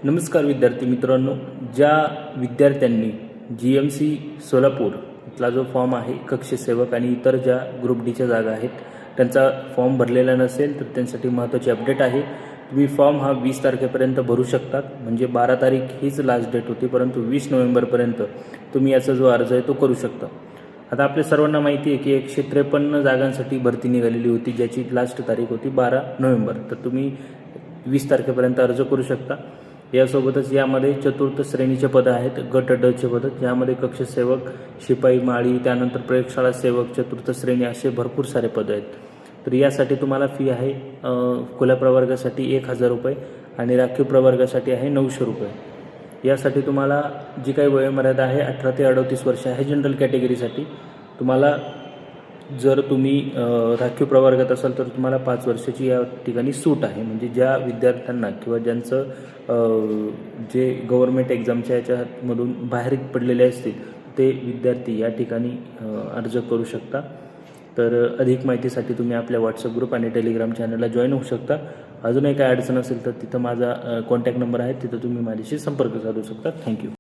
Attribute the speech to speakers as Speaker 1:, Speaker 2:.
Speaker 1: नमस्कार विद्यार्थी मित्रांनो, ज्या विद्यार्थ्यांनी GMC सोलापूर इथला जो फॉर्म आहे कक्षसेवक आणि इतर ज्या ग्रुप डीच्या जागा आहेत त्यांचा फॉर्म भरलेला नसेल तर त्यांसाठी महत्त्वाची अपडेट आहे। तुम्ही फॉर्म हा 20 तारखेपर्यंत भरू शकतात, म्हणजे 12 तारीख हीच लास्ट डेट होती, परंतु 20 नोव्हेंबरपर्यंत तुम्ही याचा जो अर्ज आहे तो करू शकता। आता आपल्या सर्वांना माहिती आहे की 153 जागांसाठी भरती निघालेली होती, ज्याची लास्ट तारीख होती 12 नोव्हेंबर। तर तुम्ही 20 तारखेपर्यंत अर्ज करू शकता। यासोबतच यामध्ये चतुर्थ श्रेणीचे पद आहेत, गट ड चे पद, ज्यामध्ये कक्षसेवक, शिपाई, माळी, त्यानंतर प्रयोगशाळा सेवक, चतुर्थ श्रेणी असे भरपूर सारे पद आहेत। तर यासाठी तुम्हाला फी आहे खुल्या प्रवर्गासाठी 1000 रुपये आणि राखीव प्रवर्गासाठी आहे 900 रुपये। यासाठी तुम्हाला जी काही वयोमर्यादा आहे 18 ते 38 वर्ष आहे जनरल कॅटेगरीसाठी। तुम्हाला जर तुम्ही राखीव प्रवर्गात असाल तर तुम्हाला 5 वर्षाची या ठिकाणी सूट आहे, म्हणजे ज्या विद्यार्थ्यांना किंवा ज्यांचं जे गव्हर्नमेंट एक्झामच्या याच्यामधून बाहेर पडलेले असतील ते विद्यार्थी या ठिकाणी अर्ज करू शकता। तर अधिक माहितीसाठी तुम्ही आपल्या व्हॉट्सअप ग्रुप आणि टेलिग्राम चॅनलला जॉईन होऊ शकता। अजूनही काय अडचण असेल तर तिथं माझा कॉन्टॅक्ट नंबर आहे, तिथं तुम्ही माझ्याशी संपर्क साधू शकता। थँक्यू।